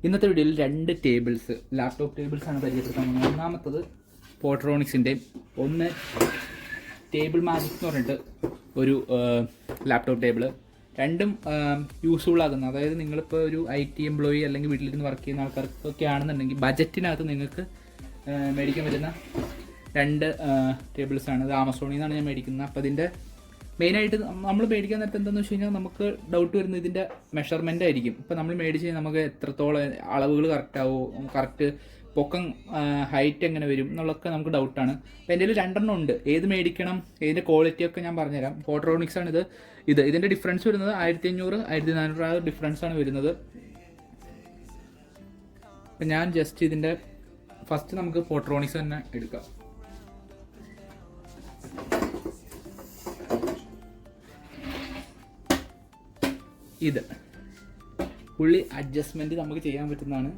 ഇന്നത്തെ വീഡിയോയിൽ 2 tables, laptop ടേബിൾസാണ് പരിചയപ്പെടുത്താൻ പോകുന്നത്. ഒന്നാമത്തത് പോട്രോണിക്സിൻ്റെ, ഒന്ന് ടേബിൾ മാജിക് എന്ന് പറഞ്ഞിട്ട് ഒരു ലാപ്ടോപ്പ് ടേബിൾ. രണ്ടും യൂസ്ഫുൾ ആകുന്ന, അതായത് നിങ്ങളിപ്പോൾ ഒരു IT എംപ്ലോയി അല്ലെങ്കിൽ വീട്ടിലിരുന്ന് വർക്ക് ചെയ്യുന്ന ആൾക്കാർക്കൊക്കെ ആണെന്നുണ്ടെങ്കിൽ ബജറ്റിനകത്ത് നിങ്ങൾക്ക് മേടിക്കാൻ പറ്റുന്ന 2 ടേബിൾസാണ്. അത് ആമസോണിൽ നിന്നാണ് ഞാൻ മേടിക്കുന്നത്. അപ്പോൾ അതിൻ്റെ മെയിനായിട്ട് നമ്മൾ മേടിക്കാൻ നേരത്തെ എന്താണെന്ന് വെച്ച് കഴിഞ്ഞാൽ നമുക്ക് ഡൗട്ട് വരുന്നത് ഇതിൻ്റെ മെഷർമെൻ്റ് ആയിരിക്കും. ഇപ്പോൾ നമ്മൾ മേടിച്ച് കഴിഞ്ഞാൽ നമുക്ക് എത്രത്തോളം അളവുകൾ കറക്റ്റാവോ, കറക്റ്റ് പൊക്കം ഹൈറ്റ് എങ്ങനെ വരും എന്നുള്ളതൊക്കെ നമുക്ക് ഡൗട്ടാണ്. അപ്പോൾ എൻ്റെ കയ്യിൽ 2 ഉണ്ട്. ഏത് മേടിക്കണം, ഏതിൻ്റെ ക്വാളിറ്റിയൊക്കെ ഞാൻ പറഞ്ഞുതരാം. പോട്രോണിക്സാണ് ഇതിൻ്റെ ഡിഫറൻസ് വരുന്നത് 1500 1400 ഡിഫറൻസാണ് വരുന്നത്. അപ്പം ഞാൻ ജസ്റ്റ് ഇതിൻ്റെ ഫസ്റ്റ് നമുക്ക് പോട്രോണിക്സ് തന്നെ എടുക്കാം. ഇത് ഫുള്ളി അഡ്ജസ്റ്റ്മെൻറ്റ് നമുക്ക് ചെയ്യാൻ പറ്റുന്നതാണ്.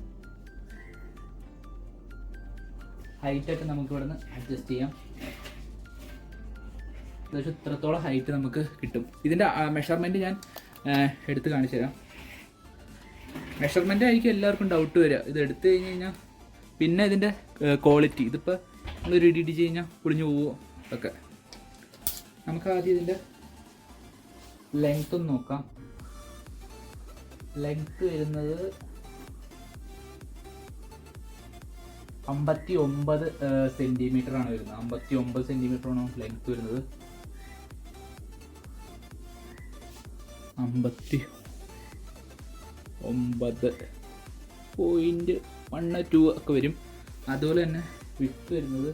ഹൈറ്റായിട്ട് നമുക്ക് ഇവിടെ നിന്ന് അഡ്ജസ്റ്റ് ചെയ്യാം. ഏകദേശം ഇത്രത്തോളം ഹൈറ്റ് നമുക്ക് കിട്ടും. ഇതിൻ്റെ മെഷർമെൻറ്റ് ഞാൻ എടുത്ത് കാണിച്ചു തരാം. മെഷർമെൻ്റ് ആയിരിക്കും എല്ലാവർക്കും ഡൗട്ട് വരിക. ഇത് എടുത്തു കഴിഞ്ഞ് കഴിഞ്ഞാൽ പിന്നെ ഇതിൻ്റെ ക്വാളിറ്റി, ഇതിപ്പോൾ നമ്മളൊരു ഇടിച്ച് കഴിഞ്ഞാൽ പൊളിഞ്ഞു പോവുമോ ഒക്കെ. നമുക്ക് ആദ്യം ഇതിൻ്റെ ലെങ്ത് ഒന്ന് നോക്കാം. ലെങ്ത് വരുന്നത് 59 സെൻറ്റിമീറ്ററാണ് വരുന്നത്. 59 സെൻറ്റിമീറ്ററാണ് ലെങ്ത് വരുന്നത്. 59.12 ഒക്കെ വരും. അതുപോലെ തന്നെ വിഡ്ത്ത് വരുന്നത്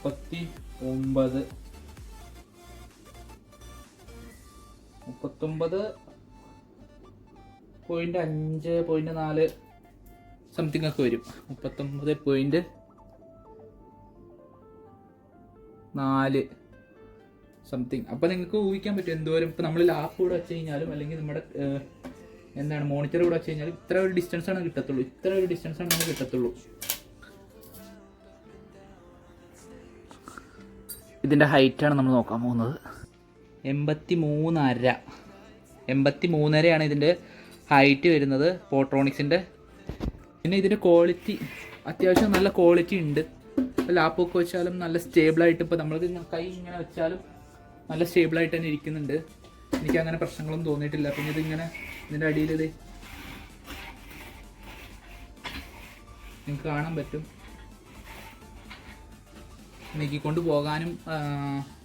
39.5.4 സംതിങ് ഒക്കെ വരും. 39.4 സംതിങ്. അപ്പോൾ നിങ്ങൾക്ക് ഊഹിക്കാൻ പറ്റും എന്തോരം. ഇപ്പോൾ നമ്മൾ ലാപ്പ് കൂടെ വെച്ച് കഴിഞ്ഞാലും അല്ലെങ്കിൽ നമ്മുടെ മോണിറ്റർ കൂടെ വെച്ച് കഴിഞ്ഞാലും ഇത്ര ഒരു ഡിസ്റ്റൻസാണ് കിട്ടത്തുള്ളൂ. നമുക്ക് കിട്ടത്തുള്ളൂ. ഇതിൻ്റെ ഹൈറ്റാണ് നമ്മൾ നോക്കാൻ പോകുന്നത്. 83.5 ഇതിൻ്റെ ഹൈറ്റ് വരുന്നത് പോട്രോണിക്സിൻ്റെ. പിന്നെ ഇതിൻ്റെ ക്വാളിറ്റി അത്യാവശ്യം നല്ല ക്വാളിറ്റി ഉണ്ട്. ലാപ്പൊക്കെ വെച്ചാലും നല്ല സ്റ്റേബിളായിട്ട്, ഇപ്പോൾ നമ്മൾക്ക് കൈ ഇങ്ങനെ വെച്ചാലും നല്ല സ്റ്റേബിളായിട്ട് തന്നെ ഇരിക്കുന്നുണ്ട്. എനിക്ക് അങ്ങനെ പ്രശ്നങ്ങളൊന്നും തോന്നിയിട്ടില്ല. പിന്നെ ഇതിങ്ങനെ ഇതിൻ്റെ അടിയിൽ ഇത് നിങ്ങൾക്ക് കാണാൻ പറ്റും. നീക്കിക്കൊണ്ട് പോകാനും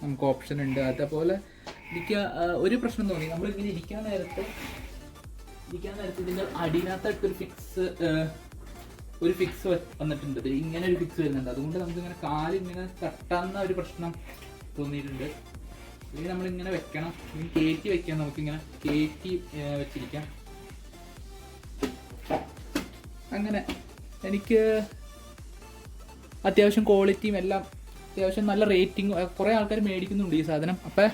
നമുക്ക് ഓപ്ഷൻ ഉണ്ട്. അതേപോലെ എനിക്ക് ഒരു പ്രശ്നം തോന്നി. നമ്മളിങ്ങനെ ഇരിക്കാൻ നേരത്ത് ഇതിൻ്റെ അടിയിനകത്തായിട്ടൊരു ഫിക്സ് വന്നിട്ടുണ്ട്. ഇങ്ങനെ ഒരു ഫിക്സ് വരുന്നുണ്ട്. അതുകൊണ്ട് നമുക്കിങ്ങനെ കാലിങ്ങനെ തട്ടാവുന്ന ഒരു പ്രശ്നം തോന്നിയിട്ടുണ്ട്. ഇനി നമ്മളിങ്ങനെ വെക്കണം, ഇനി കയറ്റി വെക്കാം. നമുക്കിങ്ങനെ കയറ്റി വെച്ചിരിക്കാം. അങ്ങനെ എനിക്ക് അത്യാവശ്യം ക്വാളിറ്റിയും എല്ലാം അത്യാവശ്യം നല്ല റേറ്റിംഗ്, കുറേ ആൾക്കാർ മേടിക്കുന്നുണ്ട് ഈ സാധനം. അപ്പം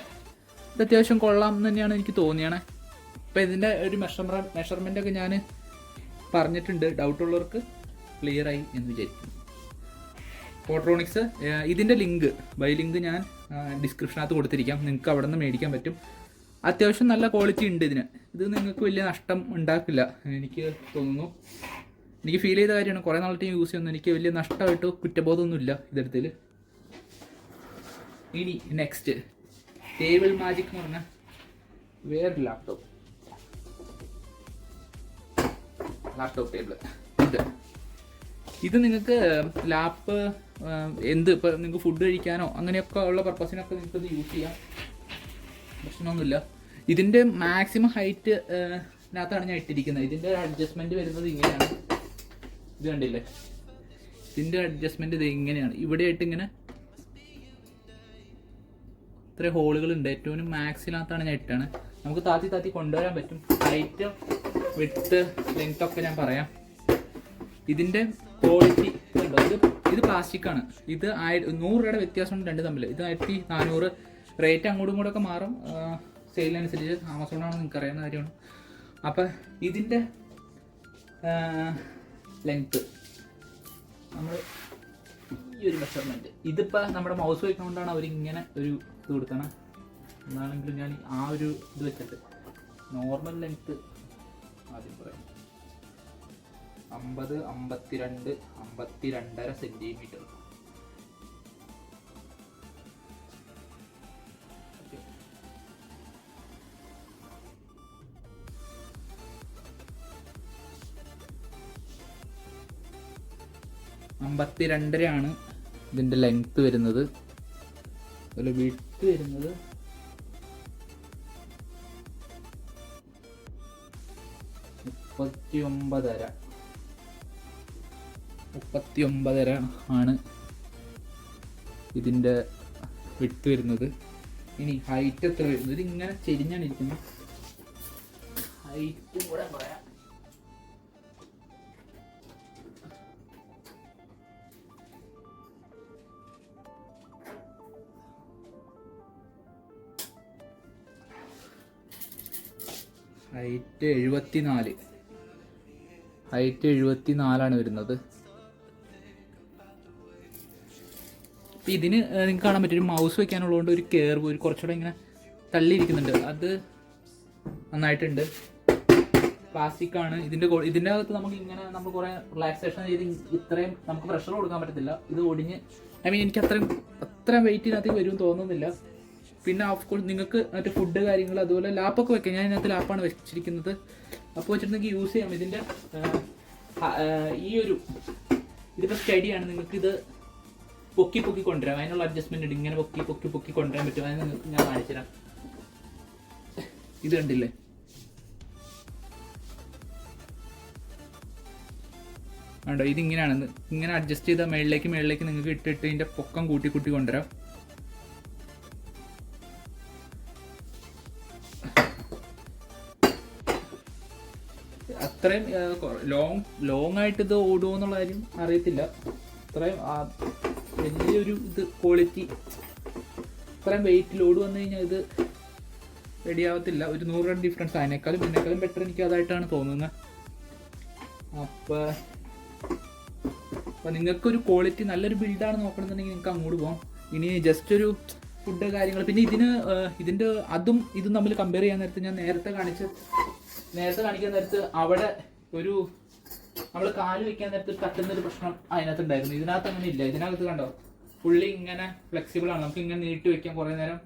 ഇത് അത്യാവശ്യം കൊള്ളാം എന്ന് തന്നെയാണ് എനിക്ക് തോന്നിയാണ്. അപ്പോൾ ഇതിൻ്റെ ഒരു മെഷർമെൻ്റൊക്കെ ഞാൻ പറഞ്ഞിട്ടുണ്ട്. ഡൗട്ടുള്ളവർക്ക് ക്ലിയറായി എന്ന് വിചാരിക്കുന്നു. പോട്രോണിക്സ് ഇതിൻ്റെ ബൈ ലിങ്ക് ഞാൻ ഡിസ്ക്രിപ്ഷനകത്ത് കൊടുത്തിരിക്കാം. നിങ്ങൾക്ക് അവിടെ നിന്ന് മേടിക്കാൻ പറ്റും. അത്യാവശ്യം നല്ല ക്വാളിറ്റി ഉണ്ട് ഇതിന്. ഇത് നിങ്ങൾക്ക് വലിയ നഷ്ടം ഉണ്ടാക്കില്ല എനിക്ക് തോന്നുന്നു. എനിക്ക് ഫീൽ ചെയ്ത കാര്യമാണ്. കുറേ നാളത്തെ യൂസ് ചെയ്യുന്നു. എനിക്ക് വലിയ നഷ്ടമായിട്ടോ കുറ്റബോധമൊന്നുമില്ല ഇതെടുത്തിൽ. ഇനി നെക്സ്റ്റ് ടേബിൾ മാജിക് എന്ന് പറഞ്ഞാൽ വേറൊരു ലാപ്ടോപ്പ് ടേബിൾ. ഇത് നിങ്ങൾക്ക് ലാപ്പ് ഇപ്പോൾ നിങ്ങൾക്ക് ഫുഡ് കഴിക്കാനോ അങ്ങനെയൊക്കെ ഉള്ള പർപ്പസിനൊക്കെ നിങ്ങൾക്കത് യൂസ് ചെയ്യാം. പ്രശ്നമൊന്നുമില്ല. ഇതിൻ്റെ മാക്സിമം ഹൈറ്റ് നകത്താണ് ഞാൻ ഇട്ടിരിക്കുന്നത്. ഇതിൻ്റെ അഡ്ജസ്റ്റ്മെൻറ്റ് വരുന്നത് ഇങ്ങനെയാണ്. ഇത് കണ്ടില്ലേ, ഇതിൻ്റെ അഡ്ജസ്റ്റ്മെൻറ്റ് ഇത് ഇങ്ങനെയാണ്. ഇവിടെയായിട്ട് ഇങ്ങനെ ഇത്ര ഹോളുകളുണ്ട്. ഏറ്റവും മാക്സിനകത്താണ് ഞാൻ ഇട്ടാണ്. നമുക്ക് താത്തി കൊണ്ടുവരാൻ പറ്റും. ഹൈറ്റ്, വിഡ്ത്ത്, ലെങ്ത് ഒക്കെ ഞാൻ പറയാം. ഇതിൻ്റെ ക്വാളിറ്റി ഉണ്ടോ, ഇത് പ്ലാസ്റ്റിക്കാണ്. ഇത് 100 രൂപയുടെ വ്യത്യാസമുണ്ട് രണ്ട് തമ്മിൽ. ഇത് 1400. റേറ്റ് അങ്ങോട്ടും ഇങ്ങോട്ടൊക്കെ മാറും സെയിലിനനുസരിച്ച്. ആമസോണാണെന്ന് നിങ്ങൾക്ക് അറിയാവുന്ന കാര്യമാണ്. അപ്പം ഇതിൻ്റെ ലെങ്ത്ത് നമ്മൾ ഈ ഒരു മെഷർമെൻറ്റ്, ഇതിപ്പോൾ നമ്മുടെ മൗസ് വയ്ക്കുന്നതുകൊണ്ടാണ് അവരിങ്ങനെ ഒരു ഇത് കൊടുക്കണം. എന്നാണെങ്കിലും ഞാൻ ആ ഒരു ഇത് വെച്ചിട്ട് നോർമൽ ലെങ്ത്ത് ആദ്യം 50, 52, 52.5 സെൻറ്റിമീറ്റർ. ആണ് ഇതിൻ്റെ ലെങ്ത്ത് വരുന്നത്. അതുപോലെ വിഡ്ത്ത് വരുന്നത് 39.5 ആണ് ഇതിൻ്റെ വിഡ്ത്ത് വരുന്നത്. ഇനി ഹൈറ്റ് എത്ര വരുന്നത്? ഇത് ഇങ്ങനെ ചെരിഞ്ഞാണ് ഇരിക്കുന്നത്. ഹൈറ്റും കൂടെ പറയാം. ഹൈറ്റ് 74 വരുന്നത്. ഇതിന് നിങ്ങൾക്ക് കാണാൻ പറ്റും ഒരു മൗസ് വെക്കാനുള്ളതുകൊണ്ട് ഒരു കെയർവ് ഒരു കുറച്ചുകൂടെ ഇങ്ങനെ തള്ളിയിരിക്കുന്നുണ്ട്. അത് നന്നായിട്ടുണ്ട്. പ്ലാസ്റ്റിക് ആണ് ഇതിൻ്റെ അകത്ത് നമുക്ക് ഇങ്ങനെ നമ്മൾ കുറേ റിലാക്സേഷൻ ചെയ്ത് ഇത്രയും നമുക്ക് പ്രഷർ കൊടുക്കാൻ പറ്റത്തില്ല. ഇത് ഒടിഞ്ഞ് എനിക്ക് അത്രയും വെയിറ്റ് ഇതിനകത്ത് വരും തോന്നുന്നില്ല. പിന്നെ ഓഫ് കോഴ്സ് നിങ്ങൾക്ക് മറ്റേ ഫുഡ് കാര്യങ്ങൾ അതുപോലെ ലാപ്പൊക്കെ വെക്കാം. ഞാൻ ഇതിനകത്ത് ലാപ്പാണ് വെച്ചിരിക്കുന്നത്. അപ്പോൾ വെച്ചിട്ട് നിങ്ങൾക്ക് യൂസ് ചെയ്യാം. ഇതിൻ്റെ ഇതിപ്പോൾ സ്റ്റഡിയാണ്. നിങ്ങൾക്കിത് പൊക്കി കൊണ്ടുവരാം. അതിനുള്ള അഡ്ജസ്റ്റ്മെൻറ്റ് ഉണ്ട്. ഇങ്ങനെ പൊക്കി കൊണ്ടുവരാൻ പറ്റും. അത് നിങ്ങൾക്ക് ഞാൻ കാണിച്ചുതരാം. ഇത് കണ്ടില്ലേ? വേണ്ടോ? ഇതിങ്ങനെയാണ്. ഇങ്ങനെ അഡ്ജസ്റ്റ് ചെയ്താൽ മേളിലേക്ക് നിങ്ങൾക്ക് ഇട്ടിട്ട് ഇതിൻ്റെ പൊക്കം കൂട്ടി കൊണ്ടുവരാം. അത്രയും ലോങ് ആയിട്ട് ഇത് ഓടുമോ എന്നുള്ള കാര്യം അറിയത്തില്ല. അത്രയും വലിയൊരു ക്വാളിറ്റി ഇത്രയും വെയിറ്റിൽ ഓട് വന്നു കഴിഞ്ഞാൽ ഇത് റെഡിയാവത്തില്ല. ഒരു 100 രൂപ ഡിഫറൻസ്. അതിനേക്കാളും ബെറ്റർ എനിക്ക് അതായിട്ടാണ് തോന്നുന്നത്. അപ്പോൾ നിങ്ങൾക്കൊരു ക്വാളിറ്റി നല്ലൊരു ബിൽഡാണ് നോക്കണമെന്നുണ്ടെങ്കിൽ നിങ്ങൾക്ക് അങ്ങോട്ട് പോകാം. ഇനി ജസ്റ്റ് ഒരു ഫുഡ് കാര്യങ്ങൾ പിന്നെ ഇതിൻ്റെ അതും ഇതും തമ്മിൽ കമ്പയർ ചെയ്യാൻ നേരത്ത് ഞാൻ നേരത്തെ കാണിക്കാൻ നേരത്ത് അവിടെ ഒരു നമ്മൾ കാല് വെക്കാൻ നേരത്ത് തട്ടുന്നൊരു പ്രശ്നം അതിനകത്ത് ഉണ്ടായിരുന്നു. ഇതിനകത്ത് അങ്ങനെ ഇല്ല. ഇതിനകത്ത് കണ്ടോ ഫുള്ളി ഇങ്ങനെ ഫ്ലെക്സിബിൾ ആണ്. നമുക്ക് ഇങ്ങനെ നീട്ടി വെക്കാം കുറേ നേരം.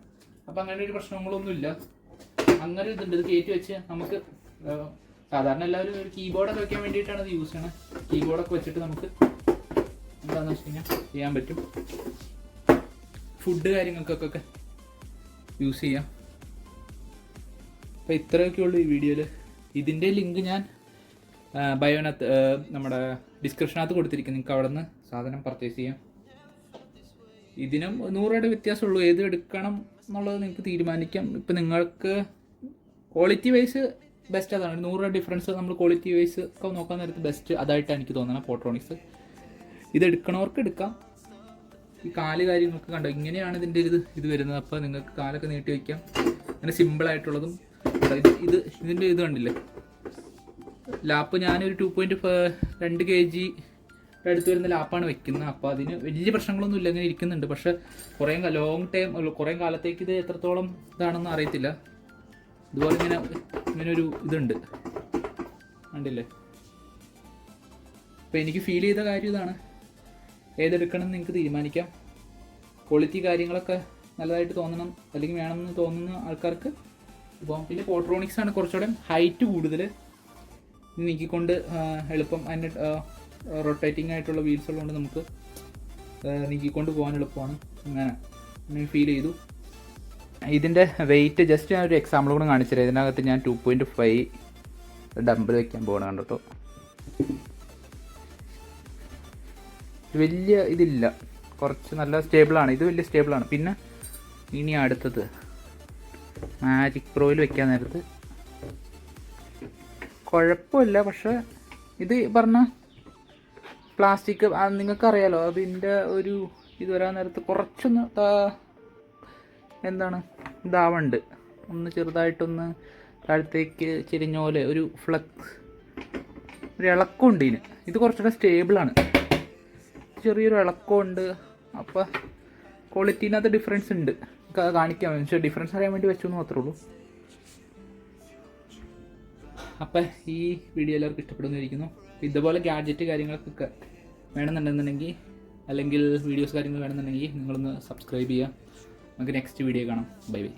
അപ്പം അങ്ങനെ ഒരു പ്രശ്നങ്ങളൊന്നുമില്ല. അങ്ങനെ ഇതുണ്ട്. ഇത് കയറ്റി വെച്ച് നമുക്ക് സാധാരണ എല്ലാവരും ഒരു കീബോർഡൊക്കെ വെക്കാൻ വേണ്ടിയിട്ടാണ് ഇത് യൂസ് ചെയ്യണത്. കീബോർഡൊക്കെ വെച്ചിട്ട് നമുക്ക് എന്താണെന്ന് വെച്ച് കഴിഞ്ഞാൽ ചെയ്യാൻ പറ്റും. ഫുഡ് കാര്യങ്ങൾക്കൊക്കെ യൂസ് ചെയ്യാം. അപ്പോൾ ഇത്രയൊക്കെ ഉള്ളൂ ഈ വീഡിയോയിൽ. ഇതിൻ്റെ ലിങ്ക് ഞാൻ ബയോനകത്ത് നമ്മുടെ ഡിസ്ക്രിപ്ഷനകത്ത് കൊടുത്തിരിക്കും. നിങ്ങൾക്ക് അവിടെ നിന്ന് സാധനം പർച്ചേസ് ചെയ്യാം. ഇതിനും 100 രൂപയുടെ വ്യത്യാസമുള്ളൂ. ഏത് എടുക്കണം എന്നുള്ളത് നിങ്ങൾക്ക് തീരുമാനിക്കാം. ഇപ്പം നിങ്ങൾക്ക് ക്വാളിറ്റി വൈസ് ബെസ്റ്റ് അതാണ്. 100 രൂപ ഡിഫറൻസ് നമ്മൾ ക്വാളിറ്റി വൈസ് ഒക്കെ നോക്കാൻ നേരത്ത് ബെസ്റ്റ് അതായിട്ടാണ് എനിക്ക് തോന്നുന്നത് പോട്രോണിക്സ്. ഇത് എടുക്കണവർക്ക് എടുക്കാം. ഈ കാല് കാര്യങ്ങൾക്ക് കണ്ടോ ഇങ്ങനെയാണ് ഇതിൻ്റെ ഇത് വരുന്നത്. അപ്പോൾ നിങ്ങൾക്ക് കാലൊക്കെ നീട്ടി വയ്ക്കാം. അങ്ങനെ സിമ്പിളായിട്ടുള്ളതും ഇതിൻ്റെ ഇത് കണ്ടില്ലേ ലാപ്പ്. ഞാനൊരു 2.2 kg അടുത്ത് വരുന്ന ലാപ്പാണ് വെക്കുന്നത്. അപ്പോൾ അതിന് വലിയ പ്രശ്നങ്ങളൊന്നും ഇല്ല. ഇങ്ങനെ ഇരിക്കുന്നുണ്ട്. പക്ഷേ കുറേ കാലത്തേക്ക് ഇത് എത്രത്തോളം ഇതാണെന്ന് അറിയത്തില്ല. ഇതുപോലെ ഇങ്ങനെ ഒരു ഇതുണ്ട് കണ്ടില്ലേ. അപ്പോൾ എനിക്ക് ഫീൽ ചെയ്ത കാര്യം ഇതാണ്. ഏതെടുക്കണം എന്ന് നിങ്ങൾക്ക് തീരുമാനിക്കാം. ക്വാളിറ്റി കാര്യങ്ങളൊക്കെ നല്ലതായിട്ട് തോന്നണം അല്ലെങ്കിൽ വേണമെന്ന് തോന്നുന്ന ആൾക്കാർക്ക് ഇപ്പോൾ. പിന്നെ പോട്രോണിക്സ് ആണ് കുറച്ചുകൂടെ ഹൈറ്റ് കൂടുതൽ നീക്കിക്കൊണ്ട് എളുപ്പം. അതിൻ്റെ റൊട്ടേറ്റിംഗ് ആയിട്ടുള്ള വീൽസ് ഉള്ളതുകൊണ്ട് നമുക്ക് നീക്കിക്കൊണ്ട് പോകാൻ എളുപ്പമാണ്. അങ്ങനെ ഫീൽ ചെയ്തു. ഇതിൻ്റെ വെയിറ്റ് ജസ്റ്റ് ഞാൻ ഒരു എക്സാമ്പിൾ കൂടെ കാണിച്ചുതരാം. ഇതിനകത്ത് ഞാൻ 2.5 ഡംബിൾ വയ്ക്കാൻ പോകണം കേട്ടോ. വലിയ ഇതില്ല, കുറച്ച് നല്ല സ്റ്റേബിളാണ്. ഇത് വലിയ സ്റ്റേബിളാണ്. പിന്നെ ഇനി അടുത്തത് മാജിക് പ്രോയിൽ വെക്കാൻ നേരത്ത് കുഴപ്പമില്ല. പക്ഷേ ഇത് പറഞ്ഞ പ്ലാസ്റ്റിക് നിങ്ങൾക്കറിയാലോ അതിൻ്റെ ഒരു ഇത് വരാൻ നേരത്ത് കുറച്ചൊന്ന് ഇതാവുന്നുണ്ട്. ഒന്ന് ചെറുതായിട്ടൊന്ന് താഴത്തേക്ക് ചെരിഞ്ഞ പോലെ ഒരു ഇളക്കമുണ്ട് ഇതിന്. ഇത് കുറച്ചുകൂടെ സ്റ്റേബിളാണ്. ചെറിയൊരു ഇളക്കമുണ്ട്. അപ്പോൾ ക്വാളിറ്റീനകത്ത് ഡിഫറൻസ് ഉണ്ട്. കാണിക്കാൻ പക്ഷേ ഡിഫറൻസ് അറിയാൻ വേണ്ടി വെച്ചു എന്ന് മാത്രമേ ഉള്ളൂ. അപ്പം ഈ വീഡിയോ എല്ലാവർക്കും ഇഷ്ടപ്പെടുന്നതായിരിക്കുന്നു. ഇതുപോലെ ഗാഡ്ജറ്റ് കാര്യങ്ങൾക്കൊക്കെ വേണമെന്നുണ്ടെന്നുണ്ടെങ്കിൽ, അല്ലെങ്കിൽ വീഡിയോസ് കാര്യങ്ങൾ വേണമെന്നുണ്ടെങ്കിൽ നിങ്ങളൊന്ന് സബ്സ്ക്രൈബ് ചെയ്യുക. നമുക്ക് നെക്സ്റ്റ് വീഡിയോ കാണാം. Bye bye.